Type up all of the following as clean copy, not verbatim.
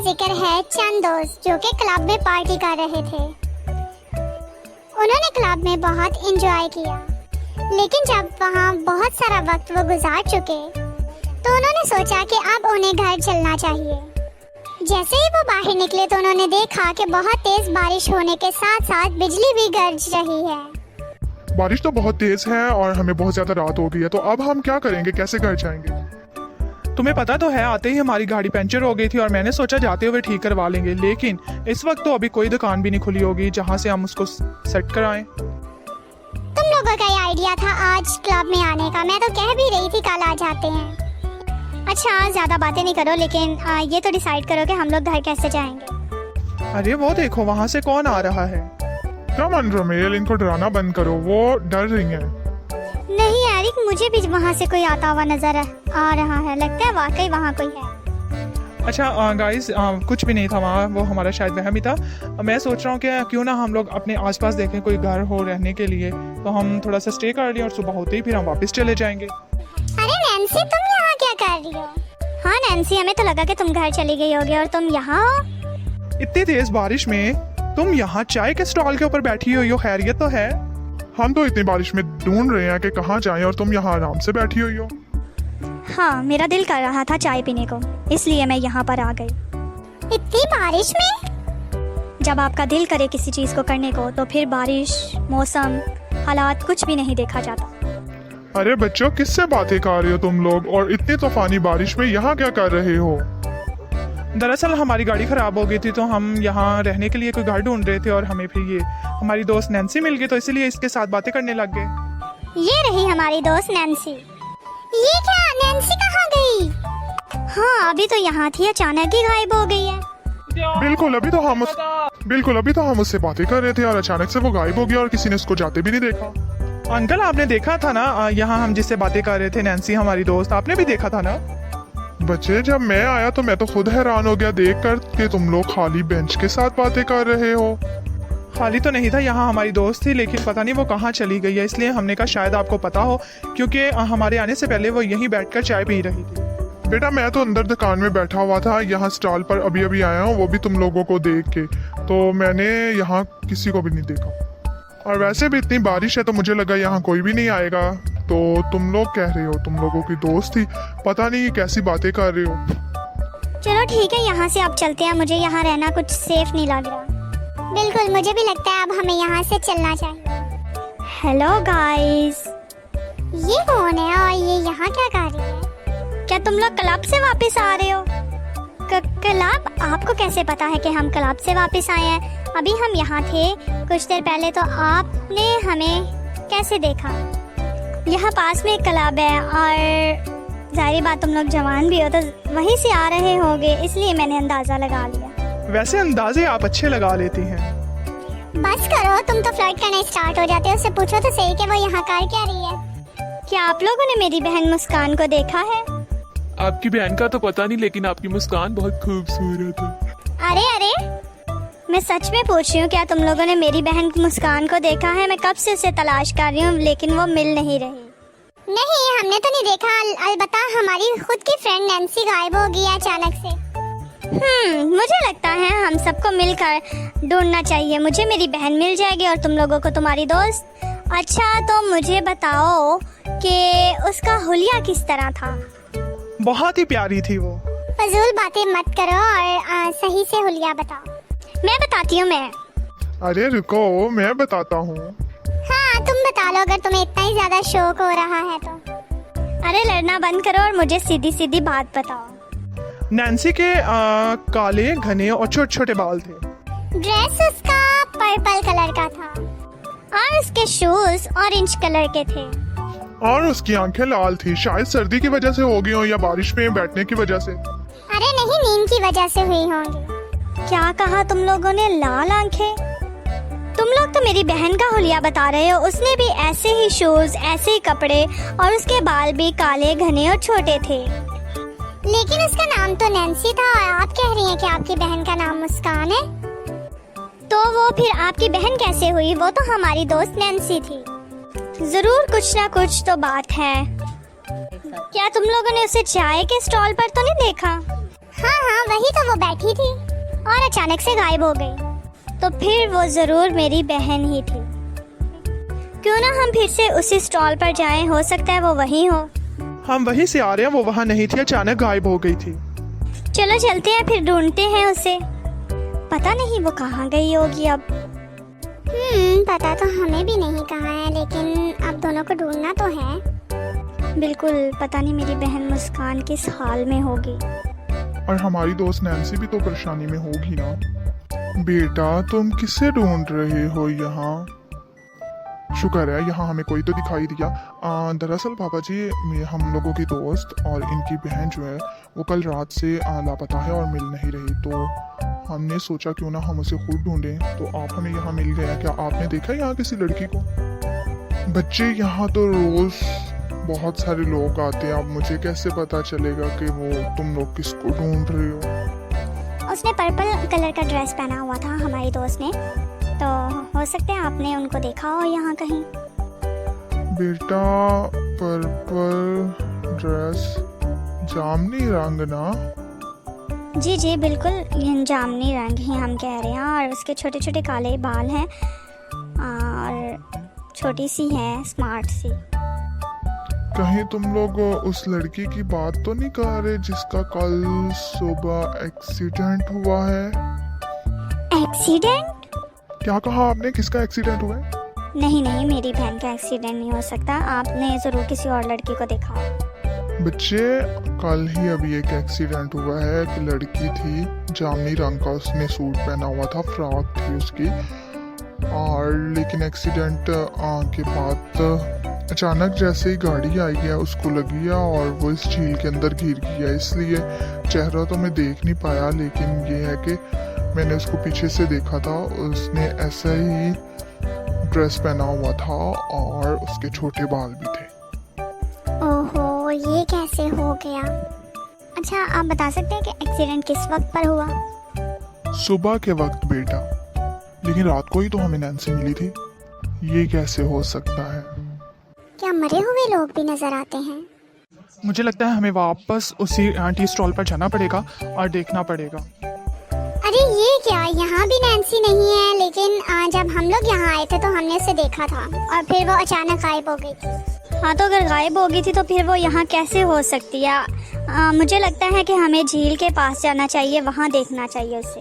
जिक्र है चंद दोस्त जो कि क्लब में पार्टी कर रहे थे। उन्होंने क्लब में बहुत एंजॉय किया, लेकिन जब वहाँ बहुत सारा वक्त वो गुजार चुके तो उन्होंने सोचा कि अब उन्हें घर चलना चाहिए। जैसे ही वो बाहर निकले तो उन्होंने देखा कि बहुत तेज बारिश होने के साथ साथ बिजली भी गरज रही है। बारिश तो बहुत तेज है और हमें बहुत ज्यादा रात हो गई है, तो अब हम क्या करेंगे, कैसे घर जाएंगे? तुम्हें पता तो है, आते ही हमारी गाड़ी पंचर हो गई थी और मैंने सोचा जाते हुए ठीक करवा लेंगे, लेकिन इस वक्त तो अभी कोई दुकान भी नहीं खुली होगी जहाँ से हम उसको सेट कराएं। तुम लोगों का ये आइडिया था आज क्लब में आने का। मैं तो कह भी रही थी कल आ जाते हैं। अच्छा ज्यादा बातें नहीं करो, लेकिन ये तो डिसाइड करो कि हम लोग घर कैसे जाएंगे। अरे वो देखो, वहाँ से कौन आ रहा है। क्या मन रमेल, इनको डराना बंद करो, वो डर रही हैं। नहीं एरिक, मुझे भी वहाँ से कोई आता हुआ नजर आ रहा है। लगता है वाकई वहाँ कोई है। अच्छा गाइस, कुछ भी नहीं था वहाँ, वो हमारा शायद वहम ही था। मैं सोच रहा हूँ कि क्यों ना हम लोग अपने आसपास देखें कोई घर हो रहने के लिए, तो हम थोड़ा सा स्टे कर लें और सुबह होते ही फिर हम वापस चले जाएंगे। अरे नैन्सी, तुम यहाँ क्या कर रही हो? हाँ नैन्सी, हमें तो लगा कि तुम घर चली गई होगी और तुम यहाँ हो। इतनी तेज बारिश में तुम यहाँ चाय के स्टॉल के ऊपर बैठी हुई हो, खैरियत तो है? हम तो इतनी बारिश में ढूंढ रहे हैं कि कहाँ जाएं और तुम यहाँ आराम से बैठी हुई हो। हाँ, मेरा दिल कर रहा था चाय पीने को, इसलिए मैं यहाँ पर आ गई। इतनी बारिश में? जब आपका दिल करे किसी चीज को करने को तो फिर बारिश, मौसम, हालात कुछ भी नहीं देखा जाता। अरे बच्चों, किससे बातें कर रहे हो तुम लोग, और इतनी तूफानी बारिश में यहाँ क्या कर रहे हो? दरअसल हमारी गाड़ी खराब हो गई थी, तो हम यहाँ रहने के लिए कोई घर ढूंढ रहे थे और हमें फिर ये हमारी दोस्त नैन्सी मिल गई, तो इसीलिए इसके साथ बातें करने लग गए। ये रही हमारी दोस्त नैन्सी। ये क्या, नैन्सी कहाँ गई? हाँ अभी तो यहाँ थी, अचानक ही गायब हो गई है। बिल्कुल अभी तो हम उससे बातें कर रहे थे और अचानक से वो गायब हो गया और किसी ने उसको जाते भी नहीं देखा। अंकल, आपने देखा था ना यहाँ हम जिससे बातें कर रहे थे, नैन्सी हमारी दोस्त, आपने भी देखा था ना? बच्चे, जब मैं आया तो मैं तो खुद हैरान हो गया देख कर कि तुम लोग खाली बेंच के साथ बातें कर रहे हो। खाली तो नहीं था, यहाँ हमारी दोस्त थी, लेकिन पता नहीं वो कहाँ चली गई है, इसलिए हमने कहा शायद आपको पता हो, क्योंकि हमारे आने से पहले वो यहीं बैठकर चाय पी रही थी। बेटा, मैं तो अंदर दुकान में बैठा हुआ था, यहाँ स्टॉल पर अभी अभी आया हूँ, वो भी तुम लोगों को देख के, तो मैंने यहाँ किसी को भी नहीं देखा। और वैसे भी इतनी बारिश है तो मुझे लगा यहाँ कोई भी नहीं आएगा, तो तुम लोग कह रहे हो तुम लोगों की दोस्त थी, पता नहीं कैसी बातें कर रहे हो। चलो ठीक है, यहाँ से अब चलते हैं। मुझे यहाँ रहना कुछ सेफ नहीं लग रहा। बिल्कुल, मुझे भी लगता है अब हमें यहाँ से चलना चाहिए। हेलो गाइस, ये कौन है और ये यहाँ क्या कर रही है? क्या तुम लोग क्लब से वापस आ रहे हो? क्लब? आपको कैसे पता है कि हम क्लब से वापस आए हैं? अभी हम यहाँ थे कुछ देर पहले, तो आपने हमें कैसे देखा? यहाँ पास में एक क्लब है और जाहिर बात तुम लोग जवान भी हो तो वहीं से आ रहे होगे, इसलिए मैंने अंदाजा लगा लिया। वैसे अंदाजे आप अच्छे लगा लेती हैं। बस करो, तुम तो फ्लर्ट करने स्टार्ट हो जाते हो। उससे पूछो तो सही कि वो यहाँ कर क्या रही है। क्या आप लोगों ने मेरी बहन मुस्कान को देखा है? आपकी बहन का तो पता नहीं, लेकिन आपकी मुस्कान बहुत खूबसूरत है। अरे मैं सच में पूछ रही हूँ, क्या तुम लोगों ने मेरी बहन मुस्कान को देखा है? मैं कब से उसे तलाश कर रही हूँ, लेकिन वो मिल नहीं रही। नहीं, हमने तो नहीं देखा। अलबत्ता हमारी खुद की फ्रेंड नैन्सी गायब हो गई अचानक से। मुझे लगता है हम सबको मिलकर ढूंढना चाहिए। मुझे मेरी बहन मिल जाएगी और तुम लोगों को तुम्हारी दोस्त। अच्छा, तो मुझे बताओ कि उसका हुलिया किस तरह था? बहुत ही प्यारी थी वो। फजूल बातें मत करो और सही से हुलिया बताओ। मैं बताती हूँ। अरे रुको, मैं बताता हूँ। हाँ तुम बता लो, अगर तुम्हें इतना ही ज्यादा शौक हो रहा है तो। अरे लड़ना बंद करो और मुझे सीधी सीधी बात बताओ। नैन्सी के काले घने और छोटे छोटे बाल थे। ड्रेस उसका पर्पल कलर का था और उसके शूज ऑरेंज कलर के थे। और उसकी आंखें लाल थी, शायद सर्दी की वजह से हो गई हो या बारिश में बैठने की वजह से। अरे नहीं, नींद की वजह से हुई होंगी। क्या कहा तुम लोगों ने? लाल आंखें? तुम लोग तो मेरी बहन का हुलिया बता रहे हो। उसने भी ऐसे ही शूज, ऐसे ही कपड़े और उसके बाल भी काले घने और छोटे थे। लेकिन उसका नाम तो नैन्सी था और आप कह रही हैं कि आपकी बहन का नाम मुस्कान है। तो वो फिर आपकी बहन कैसे हुई? वो तो हमारी दोस्त नैन्सी थी। जरूर कुछ ना कुछ तो बात है। क्या तुम लोगों ने उसे चाय के स्टॉल पर तो नहीं देखा? हाँ, वही वही तो वो बैठी थी और अचानक से गायब हो गई। तो फिर वो जरूर मेरी बहन ही थी। क्यों ना हम फिर से उसी स्टॉल पर जाएं, हो सकता है वो वहीं हो। हम वहीं से आ रहे हैं, वो वहाँ नहीं थी, अचानक गायब हो गई थी। चलो चलते हैं, फिर ढूंढते हैं उसे। पता नहीं वो कहाँ गई होगी अब। पता तो हमें भी नहीं कहाँ है, लेकिन अब दोनों को ढूंढना तो है। बिल्कुल, पता नहीं मेरी बहन मुस्कान किस हाल में होगी। और हमारी दोस्त नैन्सी भी तो परेशानी में होगी ना। बेटा तुम किसे ढूंढ रहे हो यहाँ? शुक्र है यहाँ हमें कोई तो दिखाई दिया। दरअसल पापा जी, हम लोगों की दोस्त और इनकी बहन जो है वो कल रात से लापता है और मिल नहीं रही, तो हमने सोचा क्यों ना हम उसे खुद ढूंढें। तो आप हमें यहाँ मिल गया। क्या आपने देखा यहाँ किसी लड़की को? बच्चे यहाँ तो रोज बहुत सारे लोग आते हैं, अब मुझे कैसे पता चलेगा कि वो तुम लोग किसको ढूंढ रहे हो? उसने पर्पल कलर का ड्रेस पहना हुआ था हमारी दोस्त ने, तो हो सकता है आपने उनको देखा हो यहाँ कहीं। बेटा पर्पल ड्रेस, जामनी रंग ना? जी जी बिल्कुल, ये जामनी रंग ही हम कह रहे हैं। और उसके छोटे छोटे काले बाल हैं और छोटी सी है, स्मार्ट सी। कहीं तुम लोग उस लड़की की बात तो नहीं कर रहे जिसका कल सुबह एक्सीडेंट हुआ है? एक्सीडेंट? क्या कहा आपने? किसका एक्सीडेंट हुआ है? नहीं नहीं, मेरी बहन का एक्सीडेंट नहीं हो सकता। आपने जरूर किसी और लड़की को देखा हो। बच्चे कल ही अभी एक एक्सीडेंट हुआ है। एक लड़की थी, जामनी रंग का उसने सूट पहना हुआ था, फ्रॉक थी उसकी, और लेकिन एक्सीडेंट के बाद अचानक जैसे ही गाड़ी आई है उसको लगी है और वो इस झील के अंदर गिर गई है। इसलिए चेहरा तो मैं देख नहीं पाया, लेकिन ये है कि मैंने उसको पीछे से देखा था। उसने ऐसा ही ड्रेस पहना हुआ था और उसके छोटे बाल भी थे। ओहो, ये कैसे हो गया? अच्छा, आप बता सकते हैं कि एक्सीडेंट किस वक्त पर हुआ? सुबह के वक्त बेटा, लेकिन रात को ही तो हमें नैन्सी मिली थी। ये कैसे हो सकता है? क्या मरे हुए लोग भी नजर आते हैं? मुझे लगता है हमें वापस उसी टी स्टॉल पर जाना पड़ेगा और देखना पड़ेगा। अरे ये क्या, यहाँ भी नैन्सी नहीं है, लेकिन जब हम लोग यहाँ आए थे तो हमने उसे देखा था और फिर वो अचानक गायब हो गई थी। हाँ, तो अगर गायब हो गई थी तो फिर वो यहाँ कैसे हो सकती है? मुझे लगता है कि हमें झील के पास जाना चाहिए, वहाँ देखना चाहिए उसे।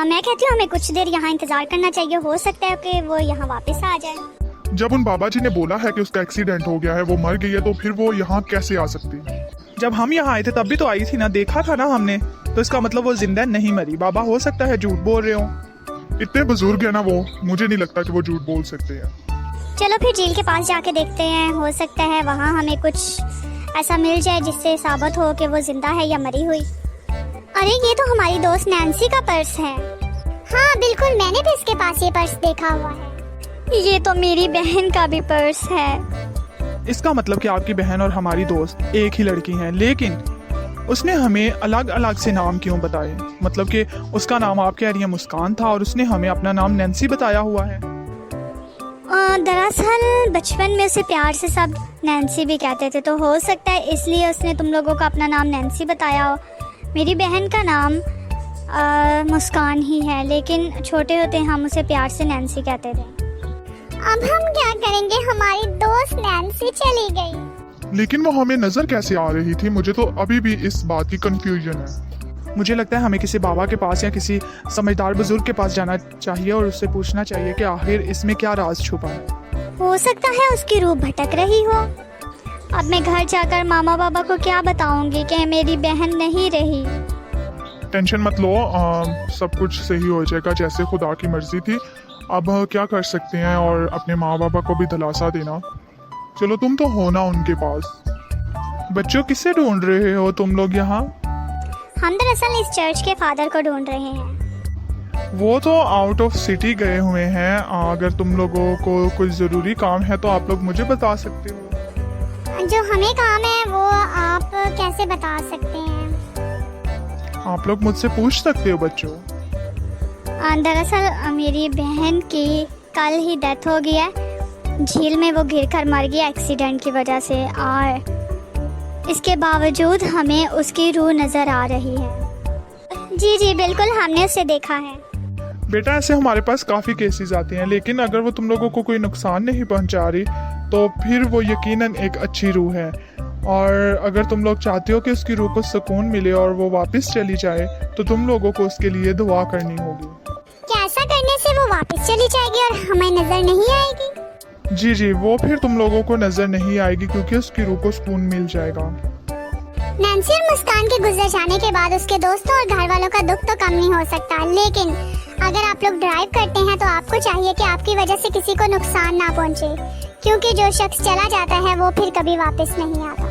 मैं कहती हूँ हमें कुछ देर यहाँ इंतजार करना चाहिए, हो सकता है कि वो यहाँ वापस आ जाए। जब उन बाबा जी ने बोला है कि उसका एक्सीडेंट हो गया है, वो मर गई है, तो फिर वो यहाँ कैसे आ सकती है? जब हम यहाँ आए थे तब भी तो आई थी ना, देखा था ना हमने, तो इसका मतलब वो जिंदा नहीं मरी। बाबा हो सकता है झूठ बोल रहे हो। इतने बुजुर्ग है ना वो, मुझे नहीं लगता कि वो झूठ बोल सकते हैं। चलो फिर झील के पास जाके देखते हैं, हो सकता है वहाँ हमें कुछ ऐसा मिल जाए जिससे साबित हो कि वो जिंदा है या मरी हुई। अरे ये तो हमारी दोस्त नैन्सी का पर्स है। हाँ बिल्कुल, मैंने भी इसके पास ये पर्स देखा हुआ है। ये तो मेरी बहन का भी पर्स है। इसका मतलब कि आपकी बहन और हमारी दोस्त एक ही लड़की हैं, लेकिन उसने हमें अलग अलग से नाम क्यों बताए? मतलब कि उसका नाम आप कह रही है मुस्कान था और उसने हमें अपना नाम नैन्सी बताया हुआ है। दरअसल बचपन में उसे प्यार से सब नैन्सी भी कहते थे, तो हो सकता है इसलिए उसने तुम लोगों को अपना नाम नैन्सी बताया हो। मेरी बहन का नाम मुस्कान ही है, लेकिन छोटे होते हम उसे प्यार से नैन्सी कहते थे। अब हम क्या करेंगे? हमारी दोस्त नैन्सी चली गई। लेकिन वो हमें नजर कैसे आ रही थी? मुझे तो अभी भी इस बात की कंफ्यूजन है। मुझे लगता है हमें किसी बाबा के पास या किसी समझदार बुजुर्ग के पास जाना चाहिए और उससे पूछना चाहिए कि आखिर इसमें क्या राज छुपा है। हो सकता है उसकी रूह भटक रही हो। अब मैं घर जाकर मामा बाबा को क्या बताऊंगी कि मेरी बहन नहीं रही। टेंशन मत लो, सब कुछ सही हो जाएगा जैसे खुदा की मर्जी थी। अब क्या कर सकते हैं, और अपने माँ बाबा को भी दिलासा देना। चलो तुम तो हो ना उनके पास। बच्चों, किससे ढूंढ रहे हो तुम लोग यहाँ? हम दरअसल इस चर्च के फादर को ढूंढ रहे हैं। वो तो आउट ऑफ सिटी गए हुए हैं। अगर तुम लोगों को कुछ जरूरी काम है तो आप लोग मुझे बता सकते हो। जो हमें काम है वो आप कैसे बता सकते हैं? आप लोग मुझसे पूछ सकते हो बच्चों। दरअसल मेरी बहन की कल ही डेथ हो गई है, झील में वो गिरकर मर गई एक्सीडेंट की वजह से, और इसके बावजूद हमें उसकी रूह नज़र आ रही है। जी जी बिल्कुल, हमने उसे देखा है। बेटा ऐसे हमारे पास काफ़ी केसेस आते हैं, लेकिन अगर वो तुम लोगों को कोई नुकसान नहीं पहुंचा रही तो फिर वो यकीनन एक अच्छी रूह है। और अगर तुम लोग चाहते हो कि उसकी रूह को सुकून मिले और वो वापस चली जाए तो तुम लोगों को उसके लिए दुआ करनी होगी। क्या ऐसा करने से वो वापस चली जाएगी और हमें नजर नहीं आएगी? जी जी, वो फिर तुम लोगों को नजर नहीं आएगी क्योंकि उसकी रूह को सुकून मिल जाएगा। नैन्सी और मुस्कान के गुजर जाने के बाद उसके दोस्तों और घर वालों का दुख तो कम नहीं हो सकता, लेकिन अगर आप लोग ड्राइव करते हैं तो आपको चाहिए कि आपकी वजह से किसी को नुकसान ना पहुंचे, क्योंकि जो शख्स चला जाता है वो फिर कभी वापस नहीं आता।